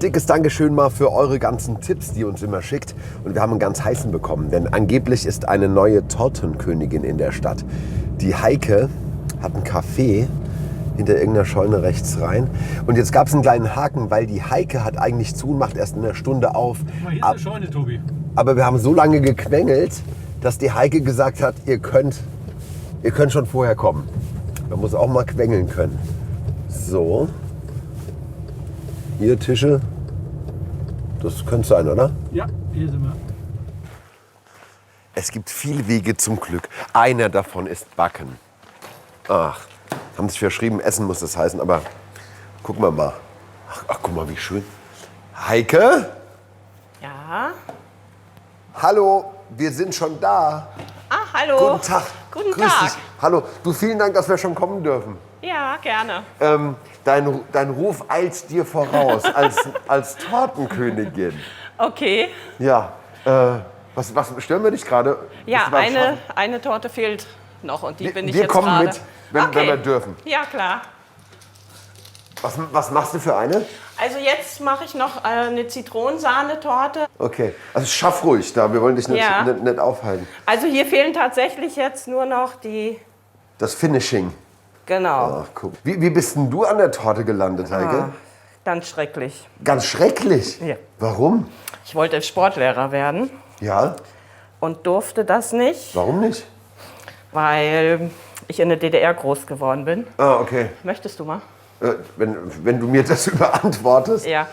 Dickes Dankeschön mal für eure ganzen Tipps, die ihr uns immer schickt. Und wir haben einen ganz heißen bekommen, denn angeblich ist eine neue Tortenkönigin in der Stadt. Die Heike hat ein Café hinter irgendeiner Scheune rechts rein. Und jetzt gab es einen kleinen Haken, weil die Heike hat eigentlich zu und macht erst in einer Stunde auf. Hier ist eine Scheune, Tobi. Aber wir haben so lange gequengelt, dass die Heike gesagt hat, ihr könnt schon vorher kommen. Man muss auch mal quengeln können. So. Hier Tische. Das könnte sein, oder? Ja, hier sind wir. Es gibt viele Wege zum Glück. Einer davon ist Backen. Ach, haben sich verschrieben, Essen muss das heißen, aber gucken wir mal. Ach, guck mal, wie schön. Heike? Ja? Hallo, wir sind schon da. Ah, hallo. Guten Tag. Guten Grüß Tag. dich. Hallo, du, vielen Dank, dass wir schon kommen dürfen. Ja, gerne. Dein Ruf eilt dir voraus als Tortenkönigin. Okay. Ja, was stören wir dich gerade? Ja, eine Torte fehlt noch und die bin ich wir jetzt kommen gerade. mit, wenn wir dürfen. Ja, klar. Was machst du für eine? Also jetzt mache ich noch eine Zitronensahnetorte. Okay, also schaff ruhig da, wir wollen dich nicht aufhalten. Also hier fehlen tatsächlich jetzt nur noch das Finishing. Genau. Ach, guck. Wie bist denn du an der Torte gelandet, Heike? Ganz schrecklich. Ganz schrecklich? Ja. Warum? Ich wollte Sportlehrer werden. Ja? Und durfte das nicht. Warum nicht? Weil ich in der DDR groß geworden bin. Ah, okay. Möchtest du mal? Wenn du mir das überantwortest. Ja.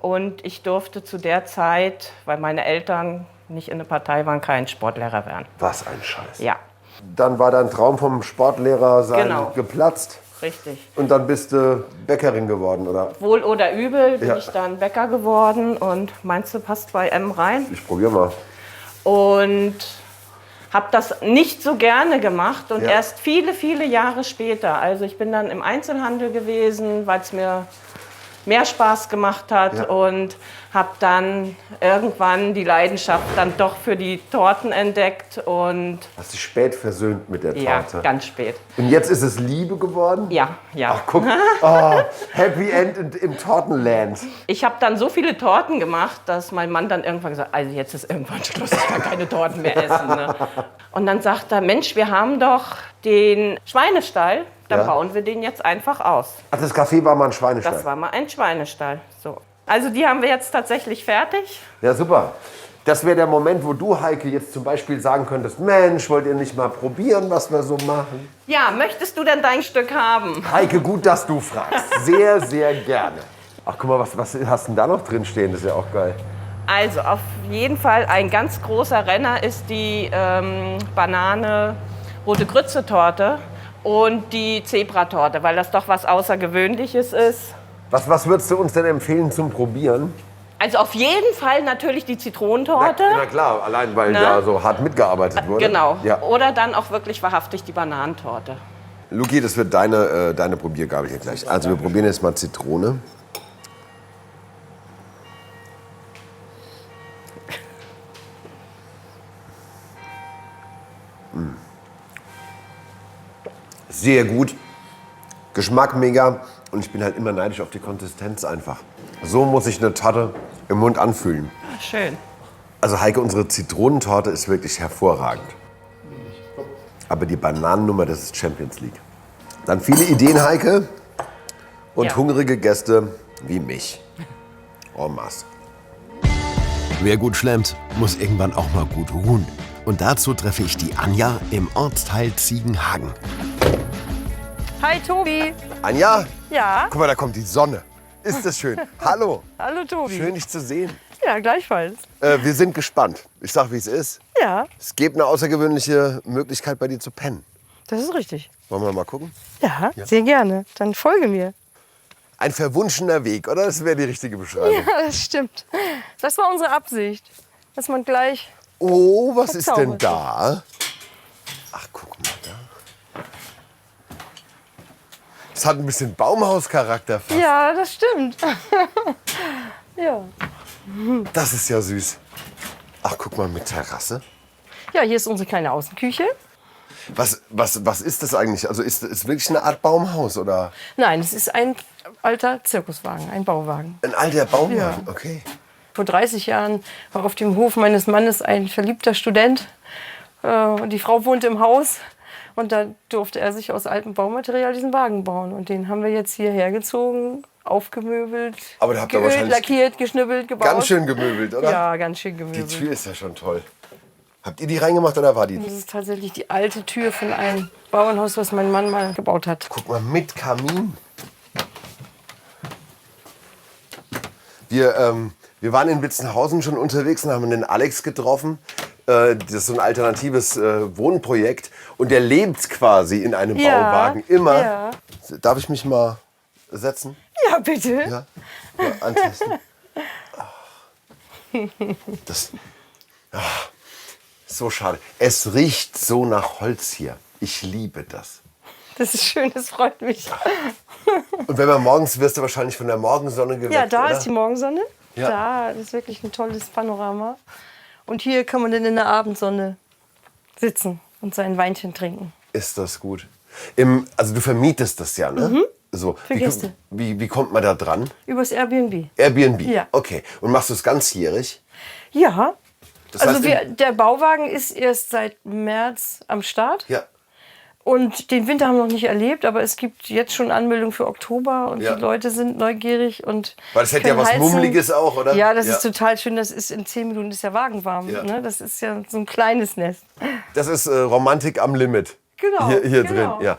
Und ich durfte zu der Zeit, weil meine Eltern nicht in der Partei waren, kein Sportlehrer werden. Was ein Scheiß. Ja. Dann war dein Traum vom Sportlehrer sein geplatzt. Richtig. Und dann bist du Bäckerin geworden, oder? Wohl oder übel bin ich dann Bäcker geworden. Und meinst du, passt bei M rein? Ich probier mal. Und habe das nicht so gerne gemacht. Und erst viele, viele Jahre später. Also ich bin dann im Einzelhandel gewesen, weil es mir mehr Spaß gemacht hat und habe dann irgendwann die Leidenschaft dann doch für die Torten entdeckt und hast dich spät versöhnt mit der Torte? Ja, ganz spät. Und jetzt ist es Liebe geworden? Ja, ja. Ach, guck, oh, Happy End im Tortenland. Ich habe dann so viele Torten gemacht, dass mein Mann dann irgendwann gesagt hat, also jetzt ist irgendwann Schluss, ich kann keine Torten mehr essen. Ne? Und dann sagt er, Mensch, wir haben doch den Schweinestall. Dann bauen wir den jetzt einfach aus. Ach, das Café war mal ein Schweinestall? Das war mal ein Schweinestall. So. Also die haben wir jetzt tatsächlich fertig. Ja, super. Das wäre der Moment, wo du, Heike, jetzt zum Beispiel sagen könntest, Mensch, wollt ihr nicht mal probieren, was wir so machen? Ja, möchtest du denn dein Stück haben? Heike, gut, dass du fragst. Sehr, sehr gerne. Ach, guck mal, was hast denn da noch drin stehen? Das ist ja auch geil. Also auf jeden Fall ein ganz großer Renner ist die Banane-Rote Grütze-Torte. Und die Zebratorte, weil das doch was Außergewöhnliches ist. Was würdest du uns denn empfehlen zum Probieren? Also auf jeden Fall natürlich die Zitronentorte. Na klar, allein weil Ne? da so hart mitgearbeitet wurde. Genau. Ja. Oder dann auch wirklich wahrhaftig die Bananentorte. Luki, das wird deine Probiergabe hier gleich. Also wir probieren jetzt mal Zitrone. Sehr gut. Geschmack mega. Und ich bin halt immer neidisch auf die Konsistenz einfach. So muss sich eine Torte im Mund anfühlen. Schön. Also Heike, unsere Zitronentorte ist wirklich hervorragend. Aber die Bananennummer, das ist Champions League. Dann viele Ideen, Heike. Und Ja. hungrige Gäste wie mich. En masse. Wer gut schlemmt, muss irgendwann auch mal gut ruhen. Und dazu treffe ich die Anja im Ortsteil Ziegenhagen. Hi Tobi. Anja, Ja? guck mal, da kommt die Sonne. Ist das schön. Hallo. Hallo Tobi. Schön, dich zu sehen. Ja, gleichfalls. Wir sind gespannt. Ich sag, wie es ist. Ja, Es gibt eine außergewöhnliche Möglichkeit, bei dir zu pennen. das ist richtig. Wollen wir mal gucken? Ja, sehr gerne. Dann folge mir. Ein verwunschener Weg, oder? Das wäre die richtige Beschreibung. Ja, das stimmt. Das war unsere Absicht, dass man gleich... Oh, was ist denn verzaubert da? Ach, guck mal da. Es hat ein bisschen Baumhauscharakter fast. Ja, das stimmt. Ja. Das ist ja süß. Ach, guck mal, mit Terrasse. Ja, hier ist unsere kleine Außenküche. Was ist das eigentlich? Also ist es wirklich eine Art Baumhaus oder Nein, es ist ein alter Zirkuswagen, ein Bauwagen. ein alter Baumwagen? Ja. Okay. Vor 30 Jahren war auf dem Hof meines Mannes ein verliebter Student. Und die Frau wohnte im Haus. Und da durfte er sich aus altem Baumaterial diesen Wagen bauen. Und den haben wir jetzt hierher gezogen, aufgemöbelt, Aber da habt ihr geölt, wahrscheinlich lackiert, geschnibbelt, gebaut. Ganz schön gemöbelt, oder? Ja, ganz schön Die gemöbelt. Tür ist ja schon toll. Habt ihr die reingemacht oder war die? Das ist tatsächlich die alte Tür von einem Bauernhaus, was mein Mann mal gebaut hat. Guck mal, mit Kamin. Wir waren in Witzenhausen schon unterwegs und haben den Alex getroffen. Das ist so ein alternatives Wohnprojekt. Und der lebt quasi in einem Bauwagen. Immer. Ja, Darf ich mich mal setzen? ja bitte. Ja. Mal antesten. Das. Ach, so schade. Es riecht so nach Holz hier. Ich liebe das. Das ist schön, das freut mich. Und wenn man morgens wirst du wahrscheinlich von der Morgensonne geweckt, Ja, da oder? ist die Morgensonne. Ja. Da ist wirklich ein tolles Panorama. Und hier kann man dann in der Abendsonne sitzen und sein Weinchen trinken. Ist das gut. Also du vermietest das ja, ne? So. Für Gäste. Wie kommt man da dran? Übers Airbnb. Airbnb? Ja. Okay. Und machst du es ganzjährig? Ja. Das Also heißt, der Bauwagen ist erst seit März am Start. Ja. Und den Winter haben wir noch nicht erlebt, aber es gibt jetzt schon Anmeldungen für Oktober und Ja. die Leute sind neugierig und Weil das hätte ja können was heizen. Mummeliges auch, oder? Ja, das Ja. ist total schön. Das ist in 10 Minuten ist der Wagen warm. Ja. Ne? Das ist ja so ein kleines Nest. Das ist Romantik am Limit. Genau, Hier genau. drin, ja.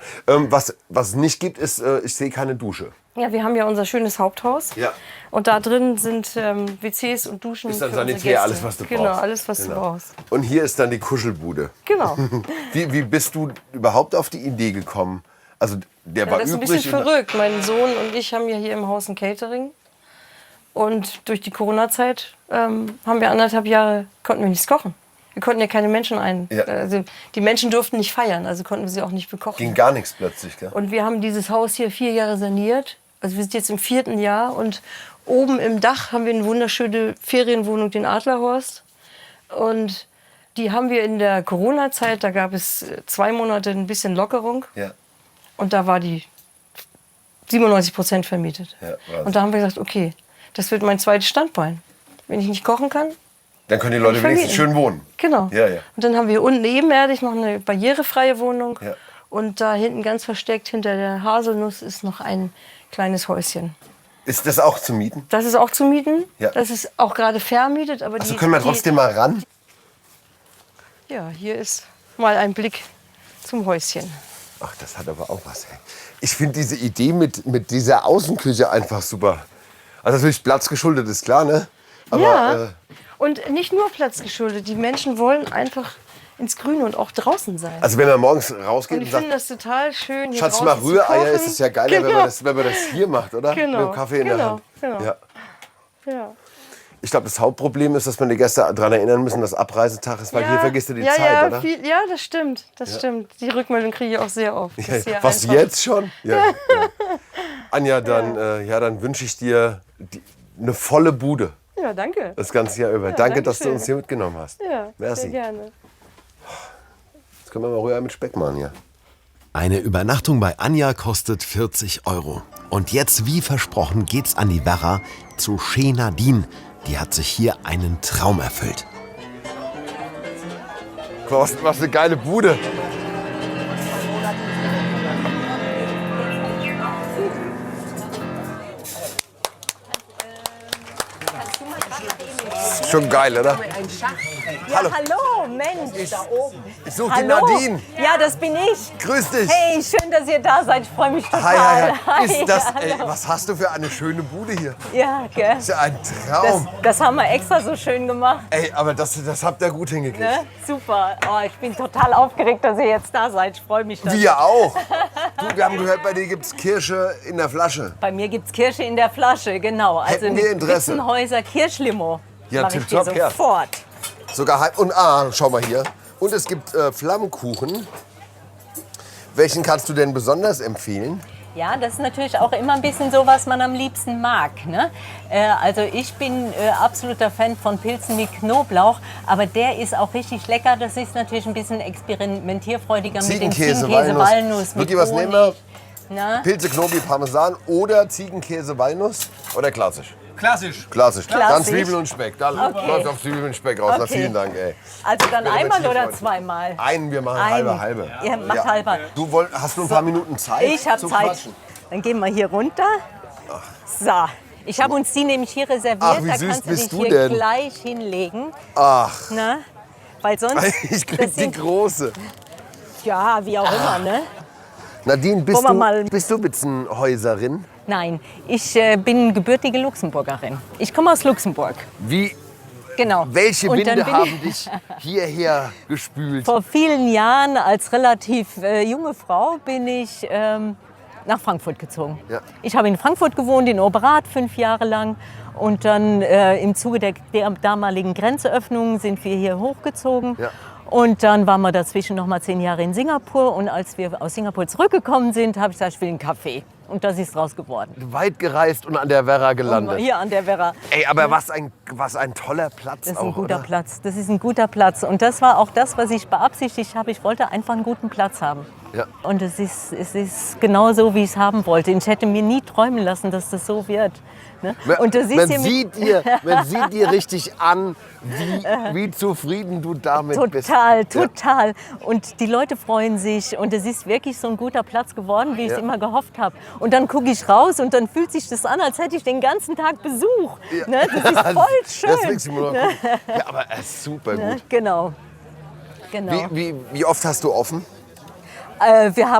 Was es nicht gibt, ist, ich sehe keine Dusche. Ja, wir haben ja unser schönes Haupthaus. Ja. Und da drin sind WCs und Duschen. Ist dann für unsere sanitär, Gäste. alles, was du Genau, brauchst. alles, was du Genau. brauchst. Und hier ist dann die Kuschelbude. Genau. Wie bist du überhaupt auf die Idee gekommen? Also der Ja, war das ist ein übrig. bisschen verrückt. Mein Sohn und ich haben ja hier im Haus ein Catering. Und durch die Corona-Zeit haben wir 1,5 Jahre, konnten wir nichts kochen. Wir konnten ja keine Menschen Ja. Also die Menschen durften nicht feiern, also konnten wir sie auch nicht bekochen. Ging gar nichts plötzlich, gell? Und wir haben dieses Haus hier 4 Jahre saniert. Also wir sind jetzt im 4. Jahr und oben im Dach haben wir eine wunderschöne Ferienwohnung, den Adlerhorst. Und die haben wir in der Corona-Zeit, da gab es 2 Monate ein bisschen Lockerung. Ja. Und da war die 97% vermietet. Ja, Wahnsinn. Und da haben wir gesagt, okay, das wird mein zweites Standbein. Wenn ich nicht kochen kann, Dann können die Leute Kann ich wenigstens schön vermieten. wohnen. genau. Ja, ja. Und dann haben wir unten ebenerdig noch eine barrierefreie Wohnung. Ja. Und da hinten ganz versteckt hinter der Haselnuss ist noch ein kleines Häuschen. Ist das auch zu mieten? Das ist auch zu mieten. Ja. Das ist auch gerade vermietet. Aber Also können wir trotzdem mal ran? Ja, hier ist mal ein Blick zum Häuschen. Ach, das hat aber auch was. Ey. Ich finde diese Idee mit dieser Außenküche einfach super. Also natürlich Platz geschuldet, ist klar, ne? Aber Ja. Und nicht nur platzgeschuldet. Die Menschen wollen einfach ins Grüne und auch draußen sein. Also wenn man morgens rausgeht und ich finde das total schön, hier Schatz, mal draußen zu Rühreier, kochen. ist es ja geiler, wenn man das hier macht, oder? Genau, Mit dem Kaffee in der Hand. Genau. Ja. Ja. Ich glaube, das Hauptproblem ist, dass man die Gäste daran erinnern müssen, dass Abreisetag ist, weil hier vergisst du die Zeit, oder? Ja, das stimmt. Das stimmt. Die Rückmeldung kriege ich auch sehr oft. Was jetzt schon? Ja. Anja, dann wünsche ich dir eine volle Bude. Ja, danke. Das ganze Jahr über. Ja, danke, dass du schön. uns hier mitgenommen hast. Ja, Merci. sehr gerne. Jetzt können wir mal Rührei mit Speck machen hier. Eine Übernachtung bei Anja kostet 40 €. Und jetzt, wie versprochen, geht's an die Werra zu Chez Nadine. Die hat sich hier einen Traum erfüllt. Was eine geile Bude. Schon geil, oder? Ja, hallo, Mensch, da oben. Ich suche die Hallo. Nadine. Ja, das bin ich. Grüß dich. Hey, schön, dass ihr da seid. Ich freue mich total. Hi. Hi, Ist das, ja, ey, hallo. was hast du für eine schöne Bude hier? Ja, gell? Das ist ja ein Traum. Das haben wir extra so schön gemacht. Ey, aber das habt ihr gut hingekriegt. Ne? Super. Oh, ich bin total aufgeregt, dass ihr jetzt da seid. Ich freue mich. Wir auch. Du, wir haben gehört, bei dir gibt es Kirsche in der Flasche. Bei mir gibt es Kirsche in der Flasche, genau. Also Hätten wir Interesse. Witzenhäuser Kirschlimo. Ja, Mach ich dir tipptopp, ja. sofort. Sogar halb. Und schau mal hier. Und es gibt Flammkuchen. Welchen kannst du denn besonders empfehlen? Ja, das ist natürlich auch immer ein bisschen so, was man am liebsten mag. Ne? Also ich bin absoluter Fan von Pilzen mit Knoblauch, aber der ist auch richtig lecker. Das ist natürlich ein bisschen experimentierfreudiger mit dem Ziegenkäse, Ziegenkäse, Walnuss, mit Luki, was nehmen wir? Na? Pilze, Knobi, Parmesan oder Ziegenkäse, Walnuss oder klassisch? Klassisch. Klassisch. Dann Klassisch. Zwiebeln und Speck. Da Okay. läuft auf Zwiebeln und Speck raus. Na, Okay. vielen Dank, ey. Also dann Ich bin einmal aber oder tief- zweimal? Wir machen Einen. halbe. Ihr macht halber. Hast du ein paar Minuten Zeit? Ich habe zum Zeit. Quatschen? Dann gehen wir hier runter. So. Ich habe uns die nämlich hier reserviert. Ach, wie da süß kannst du bist dich du hier denn? gleich hinlegen. Ach, Ne? Weil sonst. ich krieg das die sind- große. Ja, wie auch immer, ne? Nadine, Wollen wir mal- bist du Witzenhäuserin? Nein, ich bin gebürtige Luxemburgerin. Ich komme aus Luxemburg. Wie, Genau. welche Und dann Winde bin haben dich hierher gespült? Vor vielen Jahren als relativ junge Frau bin ich nach Frankfurt gezogen. Ja. Ich habe in Frankfurt gewohnt, in Oberrat 5 Jahre lang. Und dann im Zuge der damaligen Grenzöffnung sind wir hier hochgezogen. Ja. Und dann waren wir dazwischen noch mal 10 Jahre in Singapur. Und als wir aus Singapur zurückgekommen sind, habe ich gesagt, ich will einen Kaffee. Und das ist draus geworden. Weit gereist und an der Werra gelandet. Hier an der Werra. Ey, aber was ein toller Platz Das ist auch, ein guter oder? Platz. Das ist ein guter Platz. Und das war auch das, was ich beabsichtigt habe. Ich wollte einfach einen guten Platz haben. Ja. Und es ist genau so, wie ich es haben wollte. Ich hätte mir nie träumen lassen, dass das so wird. Ne? Und du siehst Man sieht dir richtig an, wie zufrieden du damit bist. Total. Und die Leute freuen sich. Und es ist wirklich so ein guter Platz geworden, wie ich es immer gehofft habe. Und dann gucke ich raus und dann fühlt sich das an, als hätte ich den ganzen Tag Besuch. Ja. Ne? Das ist voll schön. Das willst du nur noch gucken. Ja, aber es ist super Ne? gut. Genau. Wie oft hast du offen? Wir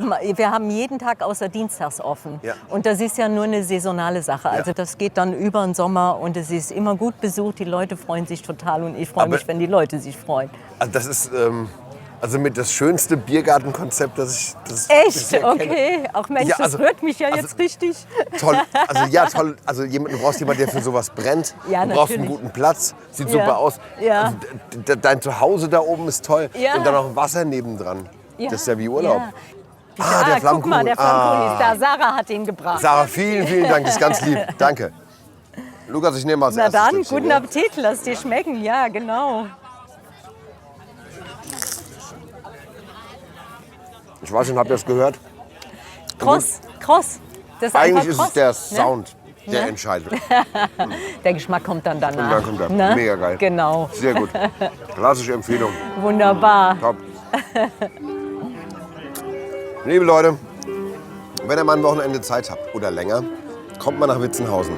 haben jeden Tag außer Dienstags offen. Ja. Und das ist ja nur eine saisonale Sache. Also das geht dann über den Sommer und es ist immer gut besucht. Die Leute freuen sich total und ich freue mich, wenn die Leute sich freuen. Also das ist mit das schönste Biergartenkonzept, das ich Echt? bisher kenne. Okay. Ach Mensch, Ja, das rührt mich ja jetzt richtig. Toll. Toll. Also du brauchst jemanden, der für sowas brennt. Ja, du brauchst einen natürlich. guten Platz. Sieht Ja. super aus. Ja. Also, dein Zuhause da oben ist toll. Ja. Und dann noch Wasser nebendran. Ja. Das ist ja wie Urlaub. Ja. Der Guck mal, der Flammkuchen Ah. ist da. Sarah hat ihn gebracht. Sarah, vielen Dank. Das ist ganz lieb. Danke. Lukas, ich nehme mal als Na erstes dann, Stückchen, guten ja? Appetit, lass dir schmecken. Ja, genau. Ich weiß nicht, habt ihr das gehört? Kross. Das ist Eigentlich einfach ist kross, es der ne? Sound, der Ne? entscheidet. Der Geschmack kommt dann danach. Und dann kommt er. Ne? Mega geil. Genau. Sehr gut. Klassische Empfehlung. Wunderbar. Top. Liebe Leute, wenn ihr mal ein Wochenende Zeit habt oder länger, kommt mal nach Witzenhausen.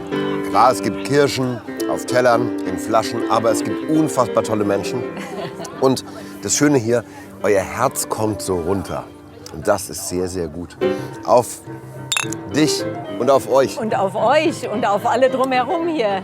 Klar, es gibt Kirschen auf Tellern, in Flaschen, aber es gibt unfassbar tolle Menschen. Und das Schöne hier, euer Herz kommt so runter. Und das ist sehr, sehr gut. Auf dich und auf euch. Und auf euch und auf alle drumherum hier.